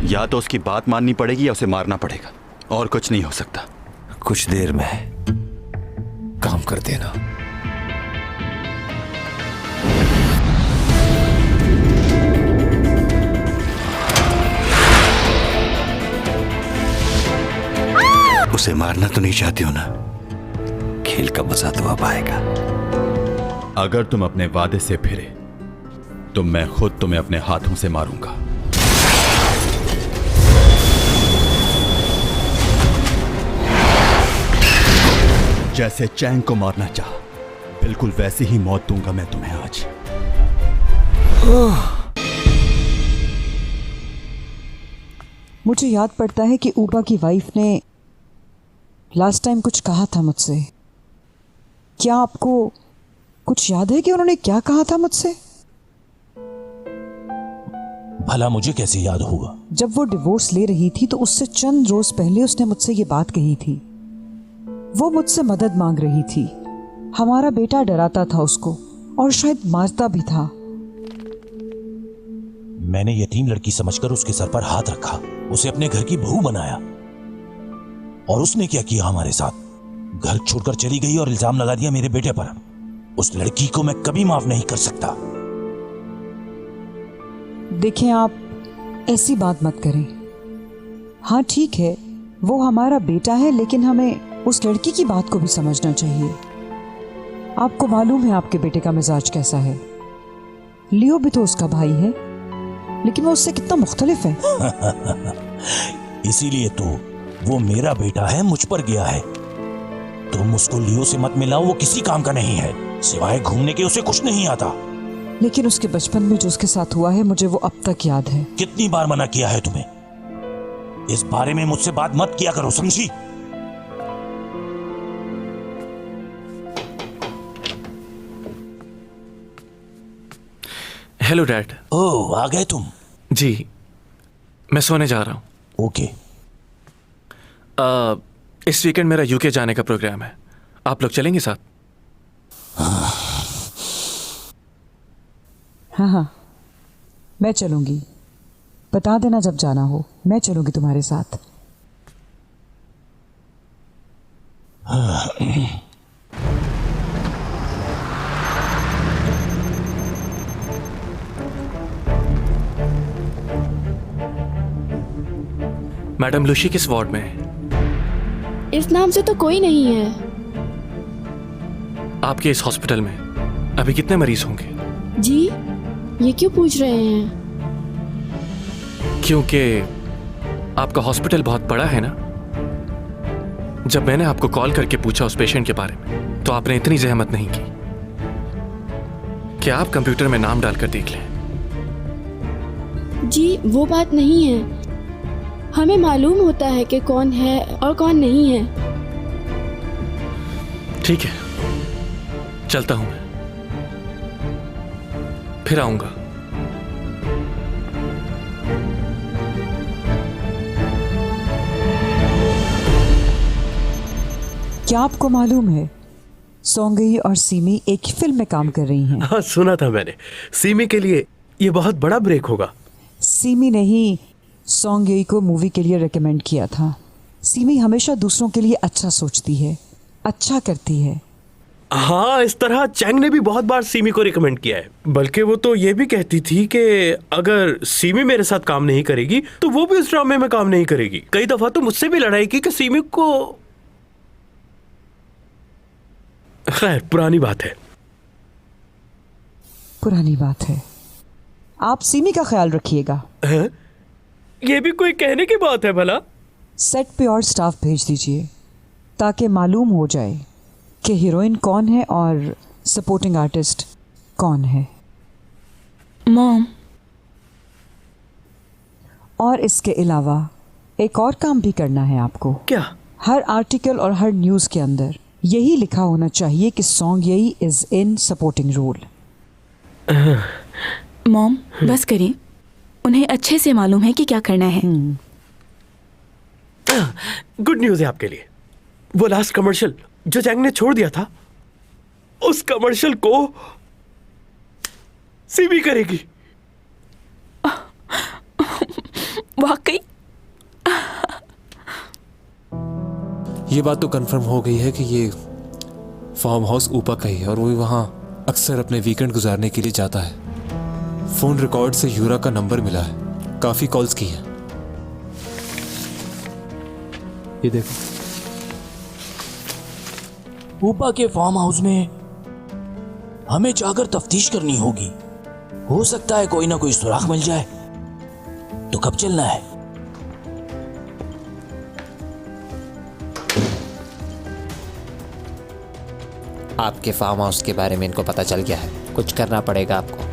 या तो उसकी बात माननी पड़ेगी या उसे मारना पड़ेगा, और कुछ नहीं हो सकता। कुछ देर में काम कर देना। उसे मारना तो नहीं चाहती हो ना? खेल का मजा तो अब आएगा। अगर तुम अपने वादे से फिरे तो मैं खुद तुम्हें अपने हाथों से मारूंगा। जैसे चैंग को मारना चाहा, बिल्कुल वैसी ही मौत दूंगा मैं तुम्हें आज। मुझे याद पड़ता है कि ऊबा की वाइफ ने लास्ट टाइम कुछ कहा था मुझसे। क्या आपको कुछ याद है कि उन्होंने क्या कहा था मुझसे? भला मुझे कैसे याद होगा? जब वो डिवोर्स ले रही थी तो उससे चंद रोज पहले उसने मुझसे ये बात कही थी। वो मुझसे मदद मांग रही थी। हमारा बेटा डराता था उसको और शायद मारता भी था। मैंने यतीम लड़की समझकर उसके सर पर हाथ रखा, उसे अपने घर की बहू बनाया। और उसने क्या किया हमारे साथ? घर छोड़कर चली गई और इल्जाम लगा दिया मेरे बेटे पर। उस लड़की को मैं कभी माफ नहीं कर सकता। देखें, आप ऐसी बात मत करें। हाँ ठीक है, वो हमारा बेटा है, लेकिन हमें उस लड़की की बात को भी समझना चाहिए। आपको मालूम है आपके बेटे का मिजाज कैसा है। लियो भी तो उसका भाई है, लेकिन वो उससे कितना मुख्तलिफ है। इसीलिए तो वो मेरा बेटा है, मुझ पर गया है। तुम उसको लियो से मत मिलाओ, वो किसी काम का नहीं है, सिवाय घूमने के उसे कुछ नहीं आता। लेकिन उसके बचपन में जो उसके साथ हुआ है मुझे वो अब तक याद है। कितनी बार मना किया है तुम्हें? इस बारे में मुझसे बात मत किया करो, समझी? Hello dad. ओह, आ गए तुम? जी, मैं सोने जा रहा हूँ। ओके। इस वीकेंड मेरा यूके जाने का प्रोग्राम है, आप लोग चलेंगे साथ? हाँ, मैं चलूंगी। बता देना जब जाना हो, मैं चलूंगी तुम्हारे साथ। मैडम लुशी किस वार्ड में है? इस नाम से तो कोई नहीं है। आपके इस हॉस्पिटल में अभी कितने मरीज होंगे? जी, ये क्यों पूछ रहे हैं? क्योंकि आपका हॉस्पिटल बहुत बड़ा है ना। जब मैंने आपको कॉल करके पूछा उस पेशेंट के बारे में, तो आपने इतनी जहमत नहीं की कि आप कंप्यूटर में नाम डालकर देख लें। जी, वो बात नहीं है। हमें मालूम होता है कि कौन है और कौन नहीं है। ठीक है, चलता हूं मैं, फिर आऊंगा। क्या आपको मालूम है सोंगई और सीमी एक ही फिल्म में काम कर रही हैं? हाँ, सुना था मैंने। सीमी के लिए ये बहुत बड़ा ब्रेक होगा। सीमी ने ही सोंगई को मूवी के लिए रेकमेंड किया था। सीमी हमेशा दूसरों के लिए अच्छा सोचती है, अच्छा करती है। हाँ, इस तरह चैंग ने भी बहुत बार सीमी को रिकमेंड किया है। बल्कि वो तो ये भी कहती थी कि अगर सीमी मेरे साथ काम नहीं करेगी तो वो भी उस ड्रामे में काम नहीं करेगी। कई दफा तो मुझसे भी लड़ाई की कि सीमी को। खैर, पुरानी बात है। पुरानी बात है। आप सीमी का ख्याल रखिएगा। है? ये भी कोई कहने की बात है भला? सेट पे और स्टाफ भेज दीजिए ताकि मालूम हो जाए कि हीरोइन कौन है और सपोर्टिंग आर्टिस्ट कौन है। मॉम, और इसके अलावा एक और काम भी करना है आपको। क्या? हर आर्टिकल और हर न्यूज़ के अंदर यही लिखा होना चाहिए कि सॉन्ग यही is in supporting role. Mom बस करिए, उन्हें अच्छे से मालूम है कि क्या करना है। गुड न्यूज़ है आपके लिए। वो लास्ट कमर्शियल जो चैंग ने छोड़ दिया था, उस कमर्शियल को सीमी करेगी। वाकई ये बात तो कंफर्म हो गई है कि ये फार्म हाउस ऊपा का ही है और वो वहाँ अक्सर अपने वीकेंड गुजारने के लिए जाता है। फोन रिकॉर्ड से यूरा का नंबर मिला है, काफी कॉल्स की हैं। ये देखो, ऊपा के फार्म हाउस में हमें जाकर तफ्तीश करनी होगी। हो सकता है कोई ना कोई सुराग मिल जाए। तो कब चलना है? आपके फार्म हाउस के बारे में इनको पता चल गया है, कुछ करना पड़ेगा आपको।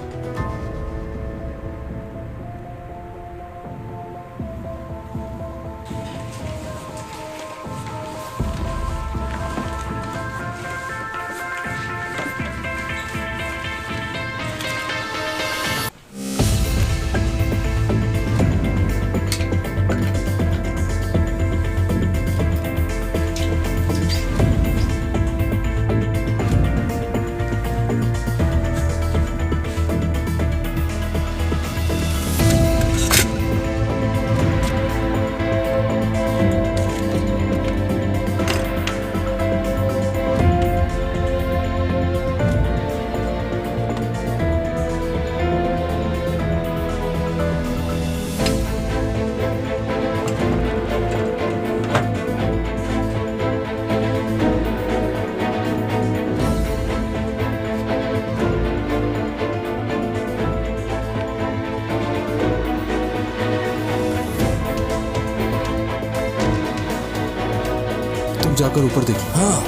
तुम जाकर ऊपर देखो। हाँ,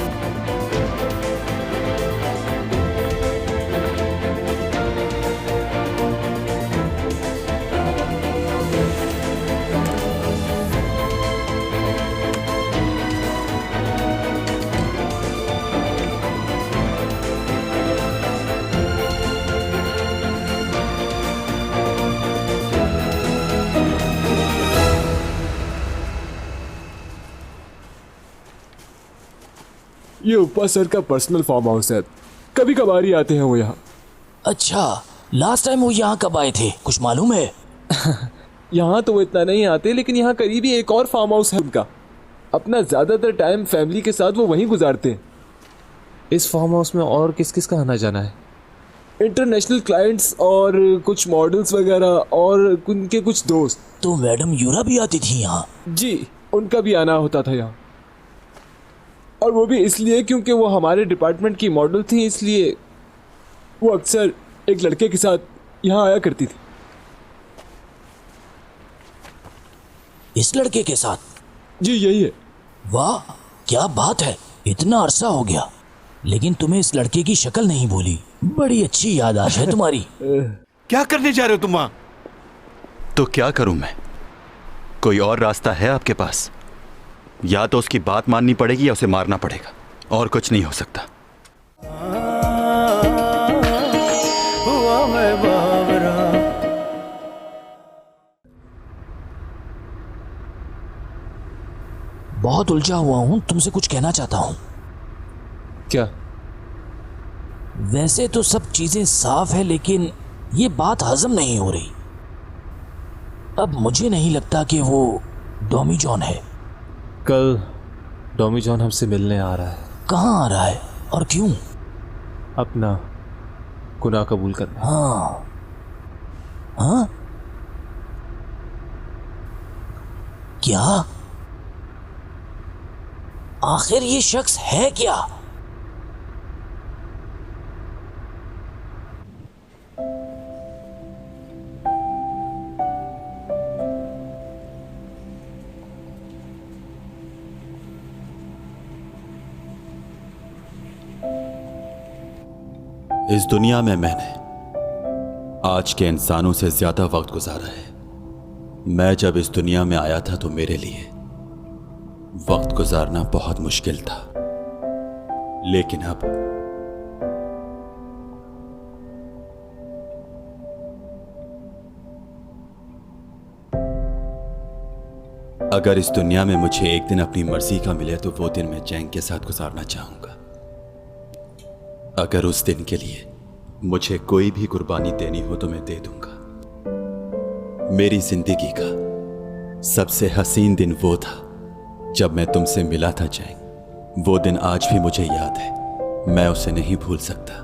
ये ऊपा सर का पर्सनल फार्म हाउस है, कभी कभार ही आते हैं वो यहाँ। अच्छा, लास्ट टाइम वो यहाँ कब आए थे, कुछ मालूम है? यहाँ तो वो इतना नहीं आते, लेकिन यहाँ करीब ही एक और फार्म हाउस है उनका। अपना ज्यादातर टाइम फैमिली के साथ वो वहीं गुजारते हैं। इस फार्म हाउस में और किस किस का आना जाना है? इंटरनेशनल क्लाइंट्स और कुछ मॉडल्स वगैरह और उनके कुछ दोस्त। तो मैडम यूरा भी आती थी यहाँ? जी, उनका भी आना होता था यहाँ, और वो भी इसलिए क्योंकि वो हमारे डिपार्टमेंट की मॉडल थी, इसलिए वो अक्सर एक लड़के के साथ यहाँ आया करती थी। इस लड़के के साथ? जी यही है। वाह, क्या बात है, इतना अरसा हो गया लेकिन तुम्हें इस लड़के की शक्ल नहीं भूली। बड़ी अच्छी याददाश्त है तुम्हारी। क्या करने जा रहे हो तुम वहां? तो क्या करूं मैं? कोई और रास्ता है आपके पास? या तो उसकी बात माननी पड़ेगी या उसे मारना पड़ेगा, और कुछ नहीं हो सकता। बहुत उलझा हुआ हूं, तुमसे कुछ कहना चाहता हूं। क्या? वैसे तो सब चीजें साफ है, लेकिन ये बात हजम नहीं हो रही। अब मुझे नहीं लगता कि वो डॉमी जॉन है। कल डॉमी जॉन हमसे मिलने आ रहा है। कहाँ आ रहा है और क्यों? अपना गुनाह कबूल करने। हाँ हाँ, क्या? आखिर ये शख्स है क्या? इस दुनिया में मैंने आज के इंसानों से ज्यादा वक्त गुजारा है। मैं जब इस दुनिया में आया था तो मेरे लिए वक्त गुजारना बहुत मुश्किल था, लेकिन अब अगर इस दुनिया में मुझे एक दिन अपनी मर्जी का मिले तो वो दिन मैं जैंग के साथ गुजारना चाहूंगा। अगर उस दिन के लिए मुझे कोई भी कुर्बानी देनी हो तो मैं दे दूंगा। मेरी जिंदगी का सबसे हसीन दिन वो था जब मैं तुमसे मिला था चैंग। वो दिन आज भी मुझे याद है, मैं उसे नहीं भूल सकता।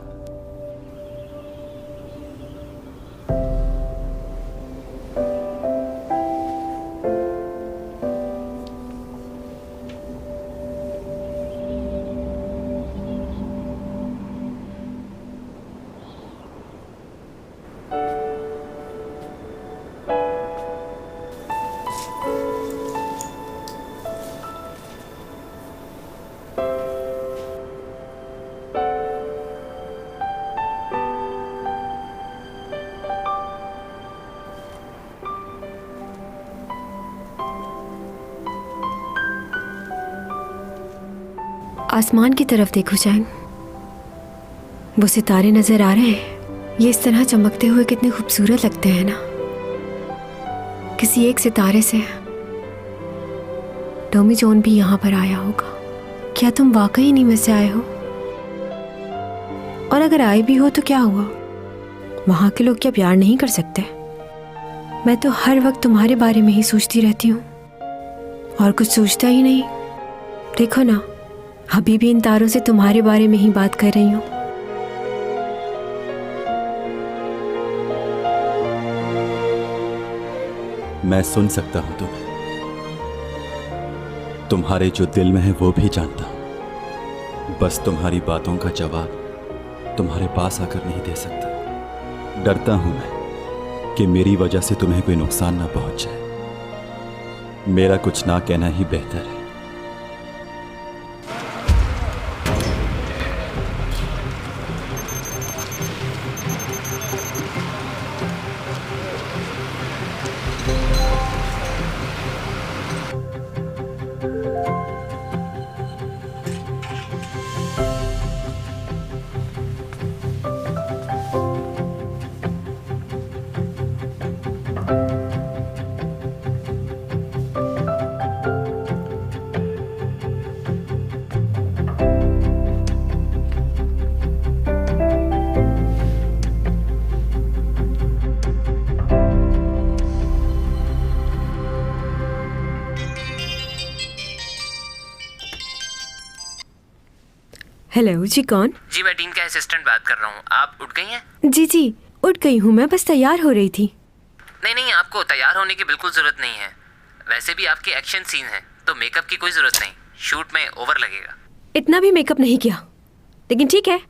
आसमान की तरफ देखो चैंग, वो सितारे नजर आ रहे हैं। ये इस तरह चमकते हुए कितने खूबसूरत लगते हैं ना। किसी एक सितारे से टॉमी जॉन भी यहाँ पर आया होगा। क्या तुम वाकई नहीं में से आए हो? और अगर आए भी हो तो क्या हुआ? वहाँ के लोग क्या प्यार नहीं कर सकते? मैं तो हर वक्त तुम्हारे बारे में ही सोचती रहती हूँ और कुछ सोचता ही नहीं। देखो ना, अभी भी इन तारों से तुम्हारे बारे में ही बात कर रही हूँ। मैं सुन सकता हूं तुम्हें, तुम्हारे जो दिल में है वो भी जानता हूं। बस तुम्हारी बातों का जवाब तुम्हारे पास आकर नहीं दे सकता। डरता हूं मैं कि मेरी वजह से तुम्हें कोई नुकसान ना पहुंच जाए। मेरा कुछ ना कहना ही बेहतर है। हेलो जी, कौन? जी मैं डीन का असिस्टेंट बात कर रहा हूँ। आप उठ गई हैं? जी जी, उठ गई हूँ। मैं बस तैयार हो रही थी। नहीं नहीं, आपको तैयार होने की बिल्कुल ज़रूरत नहीं है। वैसे भी आपके एक्शन सीन हैं तो मेकअप की कोई ज़रूरत नहीं। शूट में ओवर लगेगा। इतना भी मेकअप नहीं किया, लेकिन ठीक है,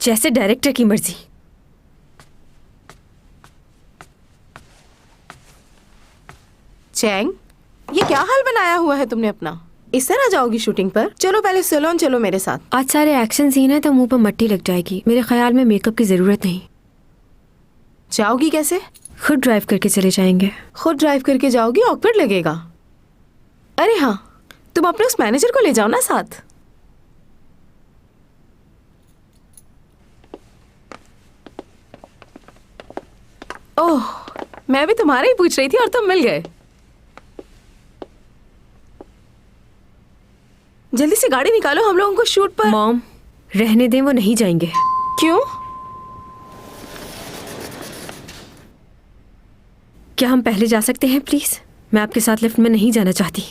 जैसे डायरेक्टर की मर्जी। चैंग, ये क्या हाल बनाया हुआ है तुमने अपना? इस तरह जाओगी शूटिंग पर? चलो पहले सैलून चलो मेरे साथ। आज सारे एक्शन सीन है तो मुंह पर मट्टी लग जाएगी। मेरे ख्याल में मेकअप की जरूरत नहीं। जाओगी कैसे? खुद ड्राइव करके चले जाएंगे। खुद ड्राइव करके जाओगी? ऑकवर्ड लगेगा। अरे हाँ, तुम अपने उस मैनेजर को ले जाओ ना साथ। ओह, मैं भी तुम्हारा ही पूछ रही थी और तुम मिल गए। जल्दी से गाड़ी निकालो, हम लोगों को शूट पर। मॉम, रहने दें, वो नहीं जाएंगे। क्यों? क्या हम पहले जा सकते हैं प्लीज? मैं आपके साथ लिफ्ट में नहीं जाना चाहती।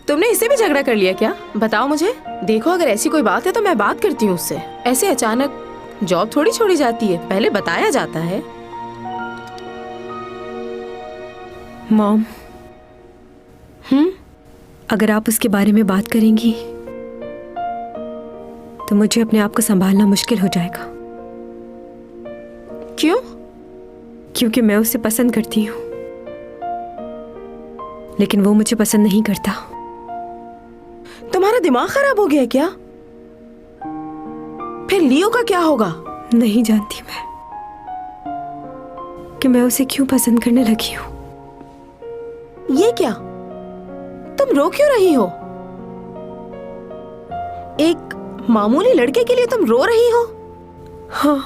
तुमने इससे भी झगड़ा कर लिया क्या? बताओ मुझे। देखो, अगर ऐसी कोई बात है तो मैं बात करती हूँ उससे। ऐसे अचानक जॉब थोड़ी छोड़ी जाती है, पहले बताया जाता है। मॉम, अगर आप उसके बारे में बात करेंगी तो मुझे अपने आप को संभालना मुश्किल हो जाएगा। क्यों? क्योंकि मैं उसे पसंद करती हूँ, लेकिन वो मुझे पसंद नहीं करता। तुम्हारा दिमाग खराब हो गया क्या? फिर लियो का क्या होगा? नहीं जानती मैं कि मैं उसे क्यों पसंद करने लगी हूँ। ये क्या? तुम रो क्यों रही हो? एक मामूली लड़के के लिए तुम रो रही हो? हाँ,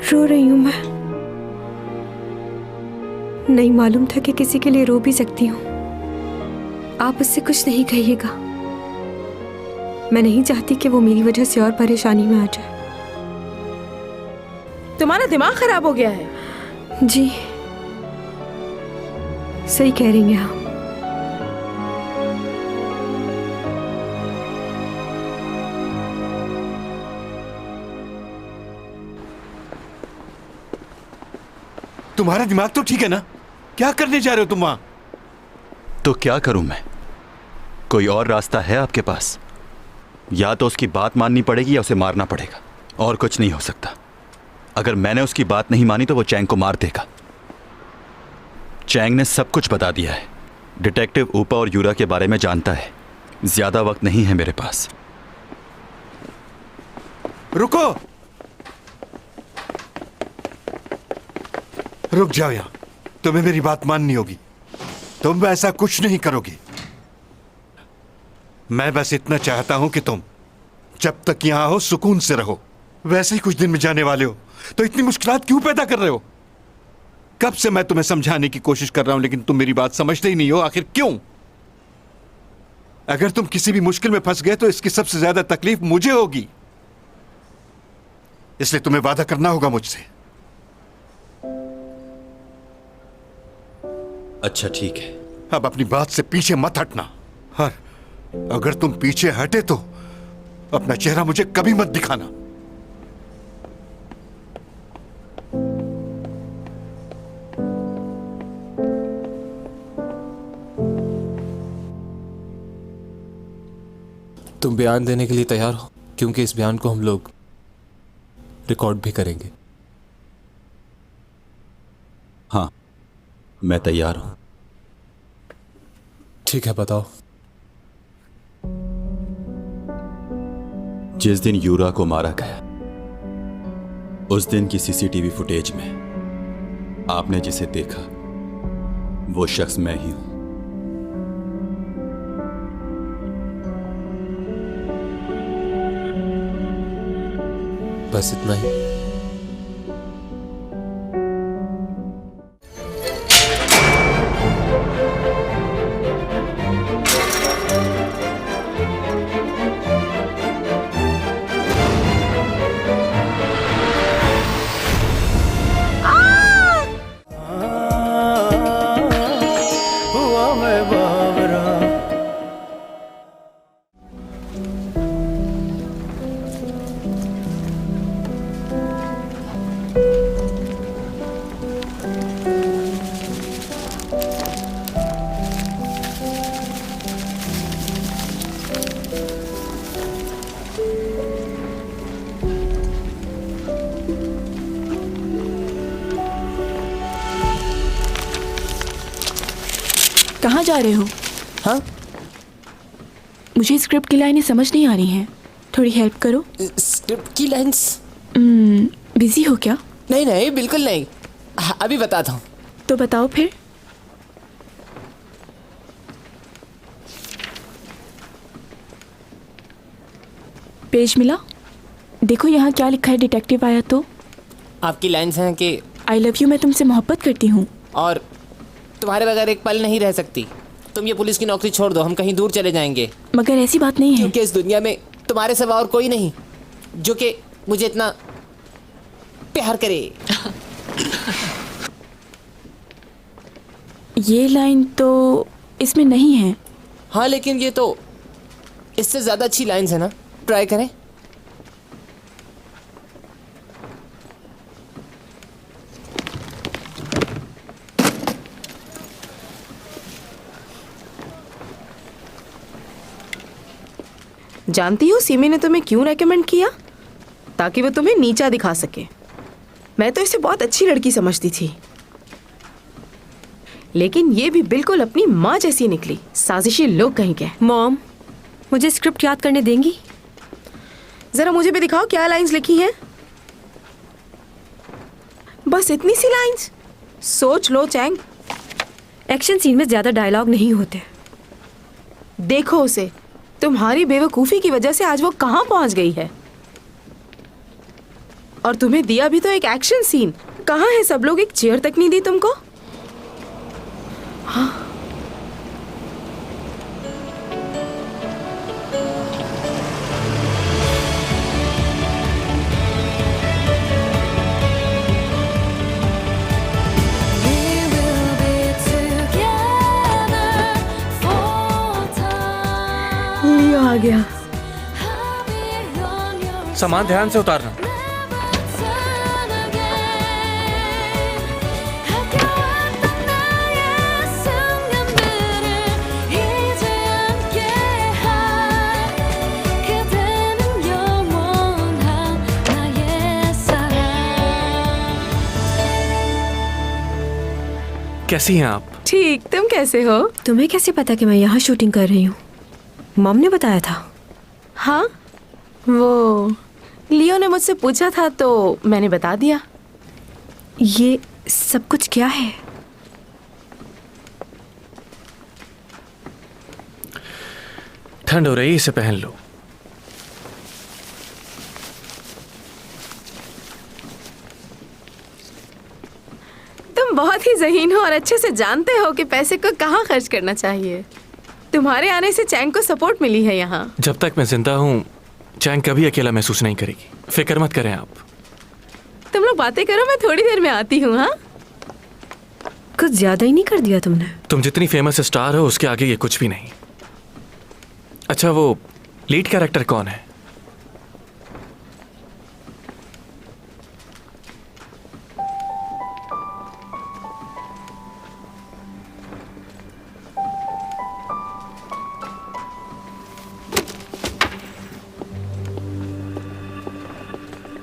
रो रही हूँ मैं। नहीं मालूम था कि किसी के लिए रो भी सकती हूँ। आप उससे कुछ नहीं कहिएगा। मैं नहीं चाहती कि वो मेरी वजह से और परेशानी में आ जाए। तुम्हारा दिमाग खराब हो गया है। जी सही कह रही हैं आप। तुम्हारा दिमाग तो ठीक है ना? क्या करने जा रहे हो तुम वहां? तो क्या करूं मैं? कोई और रास्ता है आपके पास? या तो उसकी बात माननी पड़ेगी या उसे मारना पड़ेगा, और कुछ नहीं हो सकता। अगर मैंने उसकी बात नहीं मानी तो वो चैंग को मार देगा। चैंग ने सब कुछ बता दिया है। डिटेक्टिव ऊपा और यूरा के बारे में जानता है। ज्यादा वक्त नहीं है मेरे पास। रुको, रुक जाओ यहां। तुम्हें मेरी बात माननी होगी। तुम ऐसा कुछ नहीं करोगे। मैं बस इतना चाहता हूं कि तुम जब तक यहां हो सुकून से रहो। वैसे ही कुछ दिन में जाने वाले हो, तो इतनी मुश्किलात क्यों पैदा कर रहे हो? कब से मैं तुम्हें समझाने की कोशिश कर रहा हूं, लेकिन तुम मेरी बात समझते ही नहीं हो। आखिर क्यों? अगर तुम किसी भी मुश्किल में फंस गए तो इसकी सबसे ज्यादा तकलीफ मुझे होगी। इसलिए तुम्हें वादा करना होगा मुझसे। अच्छा ठीक है। अब अपनी बात से पीछे मत हटना। हाँ, अगर तुम पीछे हटे तो अपना चेहरा मुझे कभी मत दिखाना। तुम बयान देने के लिए तैयार हो? क्योंकि इस बयान को हम लोग रिकॉर्ड भी करेंगे। हाँ, मैं तैयार हूं। ठीक है, बताओ। जिस दिन यूरा को मारा गया, उस दिन की सीसीटीवी फुटेज में आपने जिसे देखा वो शख्स मैं ही हूं। बस इतना ही। कहाँ जा रहे हो? हाँ, मुझे स्क्रिप्ट की लाइनें समझ नहीं आ रही हैं। थोड़ी हेल्प करो। स्क्रिप्ट की लाइंस? बिजी हो क्या? नहीं नहीं, बिल्कुल नहीं। अभी बताता हूँ। तो बताओ फिर। पेज मिला? देखो यहाँ क्या लिखा है। डिटेक्टिव आया तो आपकी लाइंस हैं कि आई लव यू, मैं तुमसे मोहब्बत करती हूँ और तुम्हारे बगैर एक पल नहीं रह सकती। तुम ये पुलिस की नौकरी छोड़ दो, हम कहीं दूर चले जाएंगे। मगर ऐसी बात नहीं है। क्योंकि इस दुनिया में तुम्हारे सिवा और कोई नहीं जो कि मुझे इतना प्यार करे। ये लाइन तो इसमें नहीं है। हाँ, लेकिन ये तो इससे ज़्यादा अच्छी लाइंस है ना। ट्राई करें। जानती हो सिमी ने तुम्हें क्यों रेकमेंड किया? ताकि वो तुम्हें नीचा दिखा सके। मैं तो इसे बहुत अच्छी लड़की समझती थी, लेकिन ये भी बिल्कुल अपनी माँ जैसी निकली। साजिशी लोग कहीं के। मॉम, मुझे स्क्रिप्ट याद करने देंगी? जरा मुझे भी दिखाओ क्या लाइंस लिखी हैं। बस इतनी सी लाइंस? सोच लो चैंग। एक्शन सीन में ज्यादा डायलॉग नहीं होते। देखो उसे, तुम्हारी बेवकूफ़ी की वजह से आज वो कहाँ पहुँच गई है। और तुम्हें दिया भी तो एक एक्शन सीन। कहाँ है सब लोग? एक चेयर तक नहीं दी तुमको। हाँ, गया। सामान ध्यान से उतारना। कैसी हैं आप? ठीक, तुम कैसे हो? तुम्हें कैसे पता कि मैं यहाँ शूटिंग कर रही हूँ? मॉम ने बताया था। हाँ, वो लियो ने मुझसे पूछा था तो मैंने बता दिया। ये सब कुछ क्या है? ठंड हो रही, इसे पहन लो। तुम बहुत ही ज़हीन हो और अच्छे से जानते हो कि पैसे को कहाँ खर्च करना चाहिए। तुम्हारे आने से चैंग को सपोर्ट मिली है यहाँ। जब तक मैं जिंदा हूँ चैंग कभी अकेला महसूस नहीं करेगी, फिक्र मत करें आप। तुम लोग बातें करो, मैं थोड़ी देर में आती हूँ। हाँ, कुछ ज्यादा ही नहीं कर दिया तुमने? तुम जितनी फेमस स्टार हो उसके आगे ये कुछ भी नहीं। अच्छा, वो लीड कैरेक्टर कौन है?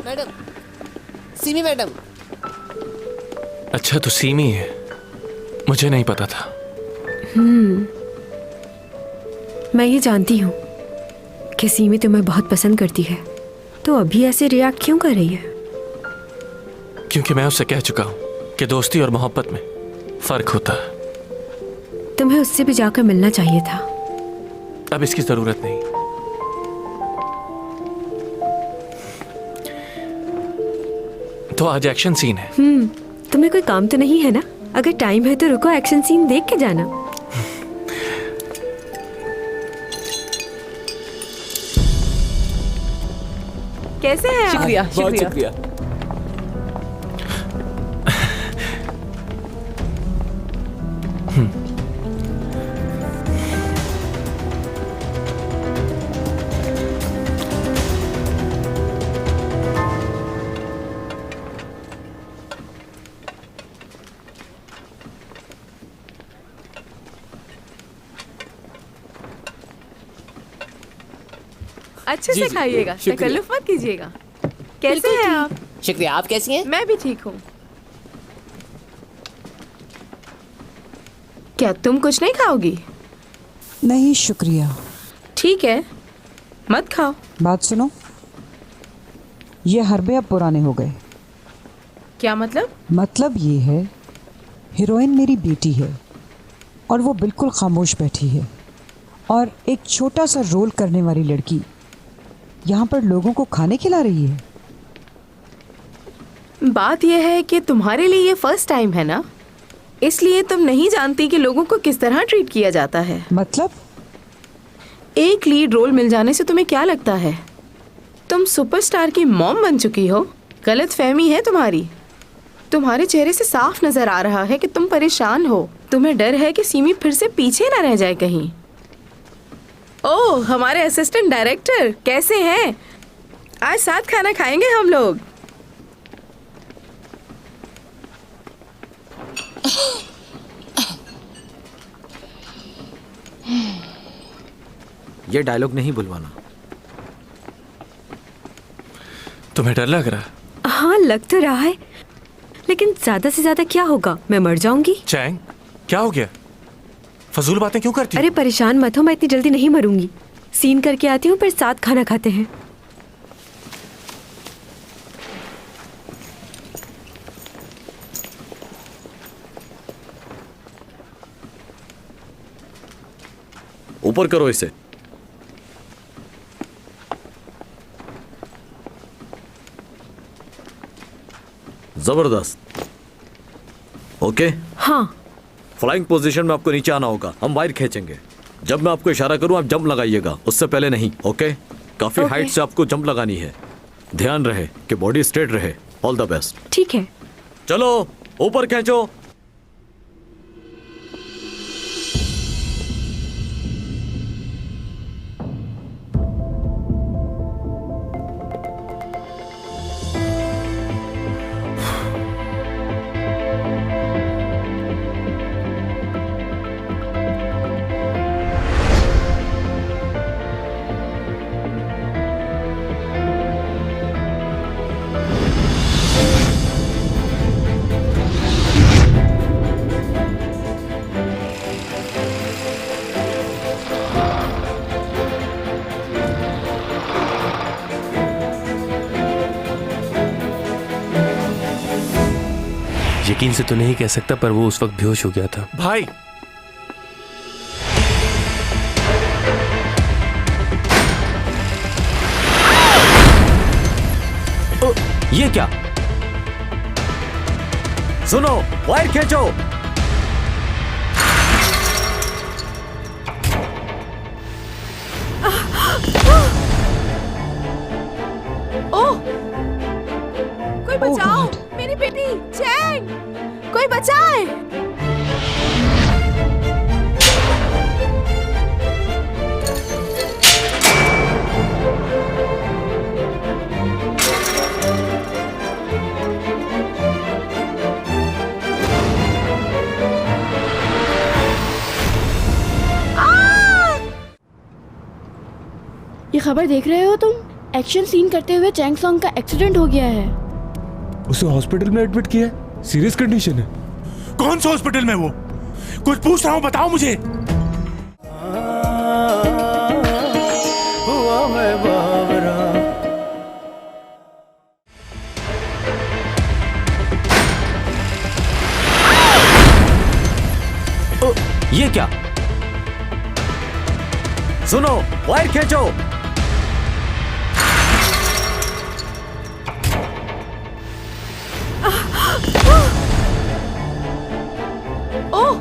Madam, semi madam. अच्छा, तो सीमी है, मुझे नहीं पता था। मैं ये जानती हूँ कि सीमी तुम्हें बहुत पसंद करती है, तो अभी ऐसे रिएक्ट क्यों कर रही है? क्योंकि मैं उससे कह चुका हूँ कि दोस्ती और मोहब्बत में फर्क होता है। तुम्हें उससे भी जाकर मिलना चाहिए था। अब इसकी जरूरत नहीं। तो आज एक्शन सीन है। तुम्हें कोई काम तो नहीं है ना? अगर टाइम है तो रुको, एक्शन सीन देख के जाना। कैसे हैं आप? शुक्रिया, बहुत शुक्रिया। अच्छे से खाइएगा, तकल्लुफ मत कीजिएगा। कैसे हैं आप? शुक्रिया, आप कैसी हैं? मैं भी ठीक हूँ। क्या तुम कुछ नहीं खाओगी? नहीं शुक्रिया। ठीक है, मत खाओ। बात सुनो, ये हरबे अब पुराने हो गए। क्या मतलब? मतलब ये है, हीरोइन मेरी बेटी है और वो बिल्कुल खामोश बैठी है, और एक छोटा सा रोल करने वाली लड़की यहाँ पर लोगों को खाने खिला रही है। बात यह है कि तुम्हारे लिए ये फर्स्ट टाइम है ना, इसलिए तुम नहीं जानती कि लोगों को किस तरह ट्रीट किया जाता है। मतलब? एक लीड रोल मिल जाने से तुम्हें क्या लगता है तुम सुपरस्टार की मॉम बन चुकी हो? गलत फहमी है तुम्हारी। तुम्हारे चेहरे से साफ नजर आ रहा है कि तुम परेशान हो। तुम्हें डर है कि सीमी फिर से पीछे ना रह जाए कहीं। ओह, हमारे असिस्टेंट डायरेक्टर कैसे हैं? आज साथ खाना खाएंगे हम लोग। ये डायलॉग नहीं बुलवाना। तुम्हें डर लग रहा है? हाँ, लग तो रहा है, लेकिन ज्यादा से ज्यादा क्या होगा? मैं मर जाऊंगी। चैंग, क्या हो गया? फजूल बातें क्यों करती? अरे परेशान मत हो, मैं इतनी जल्दी नहीं मरूंगी। सीन करके आती हूँ, फिर साथ खाना खाते हैं। ऊपर करो इसे। जबरदस्त। ओके? हाँ। फ्लाइंग पोजीशन में आपको नीचे आना होगा, हम वायर खींचेंगे। जब मैं आपको इशारा करूं आप जंप लगाइएगा, उससे पहले नहीं। ओके? काफी हाइट से आपको जंप लगानी है। ध्यान रहे कि बॉडी स्ट्रेट रहे। All the best. ठीक है, चलो ऊपर खींचो। यकीन से तो नहीं कह सकता, पर वो उस वक्त बेहोश हो गया था। भाई ये क्या? सुनो, वायर खींचो। ओह, कोई बचाओ, मेरी बेटी चैंग, कोई बचाए। ये खबर देख रहे हो तुम? एक्शन सीन करते हुए चैंग सॉन्ग का एक्सीडेंट हो गया है। उसे हॉस्पिटल में एडमिट किया है, सीरियस कंडीशन है। कौन सा हॉस्पिटल में वो? कुछ पूछ रहा हूँ, बताओ मुझे। हुआ मैं बावरा। ये क्या? सुनो, वायर खींचो। ओह,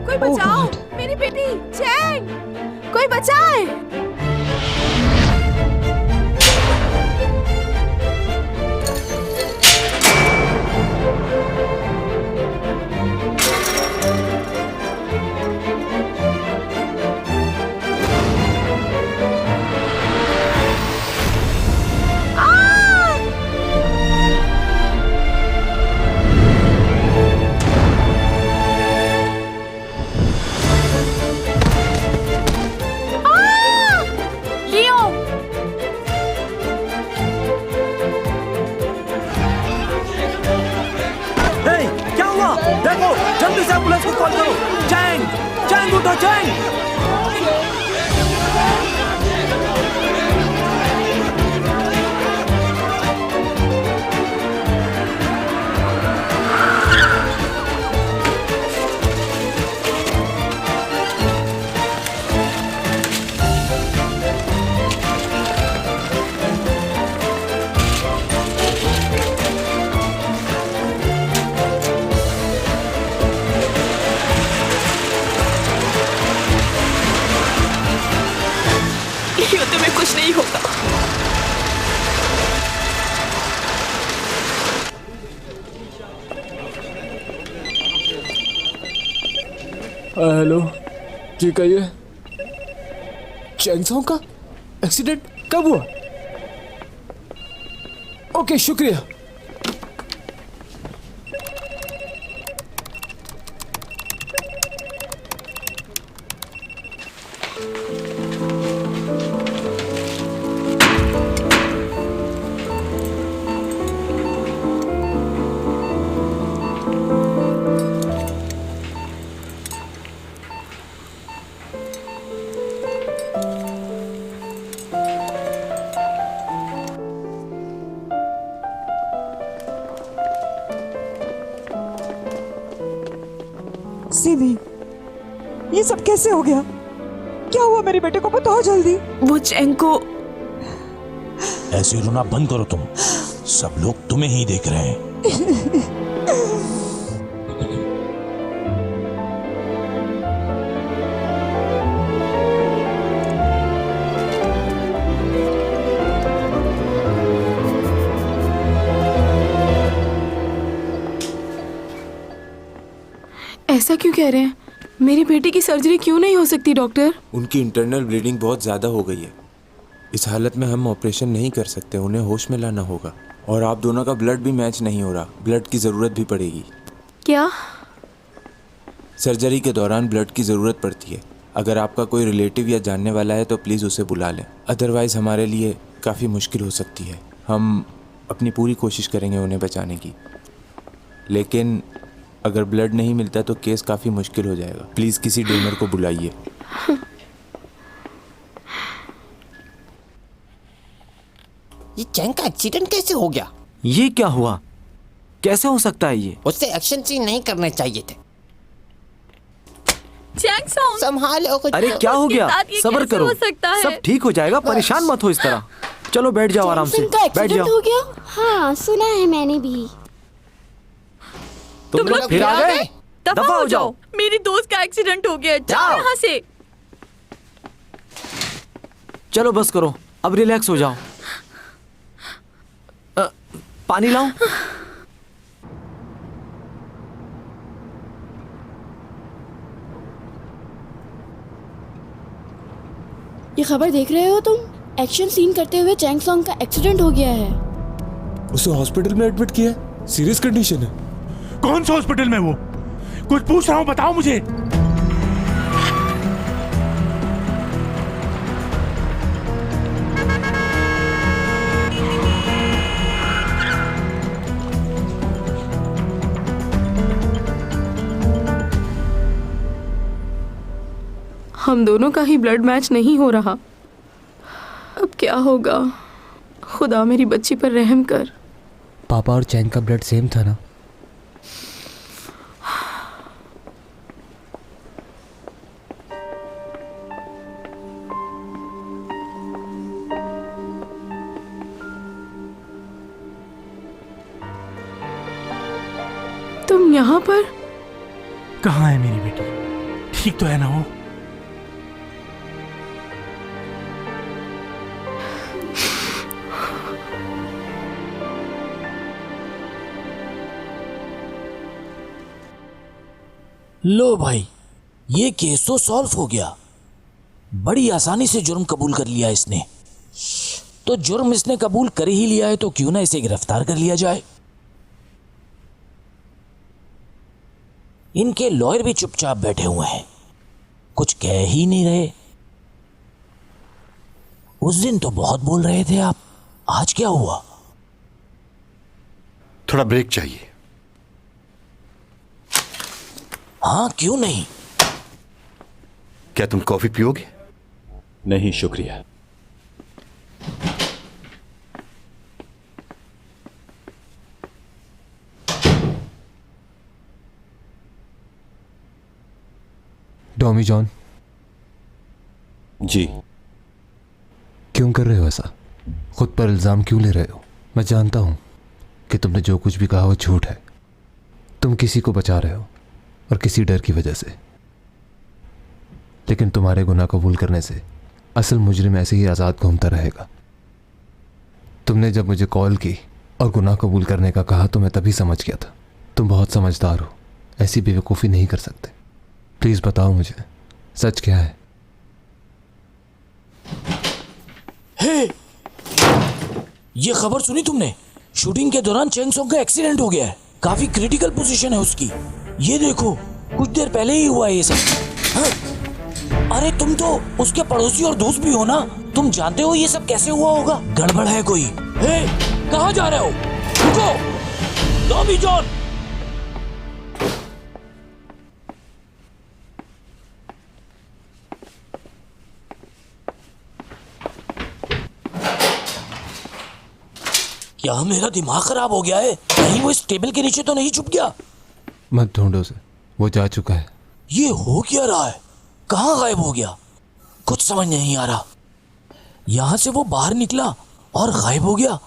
कोई बचाओ, मेरी बेटी चैंग, कोई बचाए। देखो, जल्दी से एम्बुलेंस को कॉल करो। चैंग, चैंग उठो, चैंग। तुम्हें कुछ नहीं होगा। हेलो, जी कहिए। चैंग सॉन्ग का एक्सीडेंट कब हुआ? ओके, शुक्रिया। सीमी, ये सब कैसे हो गया? क्या हुआ मेरे बेटे को? बताओ जल्दी। वो चैंग को। ऐसे रोना बंद करो तुम, सब लोग तुम्हें ही देख रहे हैं। ऐसा क्यों कह रहे हैं? मेरी बेटी की सर्जरी क्यों नहीं हो सकती डॉक्टर? उनकी इंटरनल ब्लीडिंग बहुत ज़्यादा हो गई है। इस हालत में हम ऑपरेशन नहीं कर सकते, उन्हें होश में लाना होगा। और आप दोनों का ब्लड भी मैच नहीं हो रहा, ब्लड की ज़रूरत भी पड़ेगी। क्या? सर्जरी के दौरान ब्लड की ज़रूरत पड़ती है। अगर आपका कोई रिलेटिव या जानने वाला है तो प्लीज़ उसे बुला लें, अदरवाइज़ हमारे लिए काफ़ी मुश्किल हो सकती है। हम अपनी पूरी कोशिश करेंगे उन्हें बचाने की, लेकिन अगर ब्लड नहीं मिलता तो केस काफ़ी मुश्किल हो जाएगा। प्लीज़ किसी डोनर को बुलाइए। ये चैंग का एक्सीडेंट कैसे हो गया? ये क्या हुआ? कैसे हो सकता है ये? उससे एक्शन सीन नहीं करने चाहिए थे। चैंग सॉन्ग, संभालो कुछ। अरे क्या हो गया? सब्र करो, सब ठीक हो जाएगा, परेशान मत हो इस तरह। चलो बैठ जाओ आराम से, बैठ जाओ। हो गया? हाँ सुना है मैंने भी। तुम लोग फिर आ गए? दफा हो जाओ। मेरी दोस्त का एक्सीडेंट हो गया, जाओ यहाँ से। चलो बस करो, अब रिलैक्स हो जाओ। पानी लाऊं? ये खबर देख रहे हो तुम? एक्शन सीन करते हुए चैंग सॉन्ग का एक्सीडेंट हो गया है। उसे हॉस्पिटल में एडमिट किया है, सीरियस कंडीशन है। कौन से हॉस्पिटल में? वो कुछ पूछ रहा हूँ, बताओ मुझे। हम दोनों का ही ब्लड मैच नहीं हो रहा। अब क्या होगा? खुदा मेरी बच्ची पर रहम कर। पापा और चैंग का ब्लड सेम था ना? तुम यहाँ पर? कहाँ है मेरी बेटी? ठीक तो है ना वो? लो भाई, ये केस तो सॉल्व हो गया। बड़ी आसानी से जुर्म कबूल कर लिया इसने। तो जुर्म इसने कबूल कर ही लिया है तो क्यों ना इसे गिरफ्तार कर लिया जाए। इनके लॉयर भी चुपचाप बैठे हुए हैं, कुछ कह ही नहीं रहे। उस दिन तो बहुत बोल रहे थे आप, आज क्या हुआ? थोड़ा ब्रेक चाहिए। हाँ क्यों नहीं? क्या तुम कॉफी पियोगे? नहीं शुक्रिया। Tommy John. जी। क्यों कर रहे हो ऐसा? खुद पर इल्जाम क्यों ले रहे हो? मैं जानता हूं कि तुमने जो कुछ भी कहा वो झूठ है। तुम किसी को बचा रहे हो और किसी डर की वजह से, लेकिन तुम्हारे गुनाह कबूल करने से असल मुजरिम ऐसे ही आज़ाद घूमता रहेगा। तुमने जब मुझे कॉल की और गुनाह कबूल करने का कहा तो मैं तभी समझ गया था तुम बहुत समझदार हो, ऐसी बेवकूफ़ी नहीं कर सकते। प्लीज़ बताओ मुझे सच क्या है? हे, ये खबर सुनी तुमने? शूटिंग के दौरान चैंग सॉन्ग का एक्सीडेंट हो गया है। काफी क्रिटिकल पोजीशन है उसकी। ये देखो, कुछ देर पहले ही हुआ है ये सब। हाँ? अरे तुम तो उसके पड़ोसी और दोस्त भी हो ना, तुम जानते हो ये सब कैसे हुआ होगा। गड़बड़ है कोई। हे, कहाँ जा रहे हो? रुको, टॉमी जॉन। क्या मेरा दिमाग खराब हो गया है? कहीं वो इस टेबल के नीचे तो नहीं छुप गया? मत ढूंढो उसे, वो जा चुका है। ये हो क्या रहा है? कहाँ गायब हो गया? कुछ समझ नहीं आ रहा। यहां से वो बाहर निकला और गायब हो गया।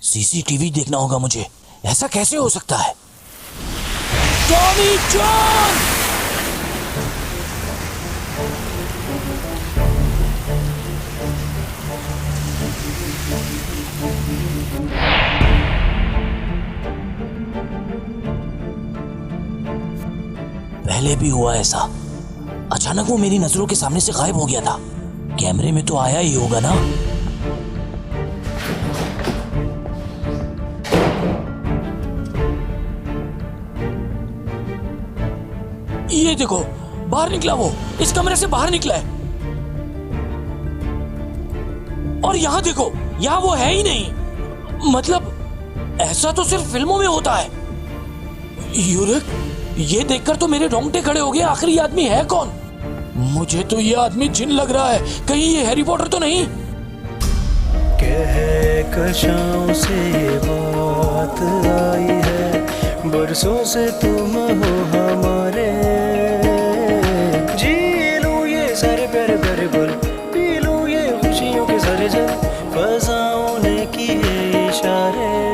सीसीटीवी देखना होगा मुझे। ऐसा कैसे हो सकता है? Tommy John! पहले भी हुआ ऐसा। अचानक वो मेरी नजरों के सामने से गायब हो गया था। कैमरे में तो आया ही होगा ना। ये देखो, बाहर निकला वो, इस कमरे से बाहर निकला है। और यहां देखो, यहां वो है ही नहीं। मतलब ऐसा तो सिर्फ फिल्मों में होता है। यूरिक, ये देखकर तो मेरे रोंगटे खड़े हो गए। आखिर ये आदमी है कौन? मुझे तो ये आदमी जिन लग रहा है। कहीं ये हैरी पॉटर तो नहीं? कहकशाओं से बात आई है, बरसों से तुम हो हमारे। जी लूं ये सारे प्यारे प्यारे पल, पी लूं ये खुशियों के सारे जल, फज़ाओं ने किए इशारे।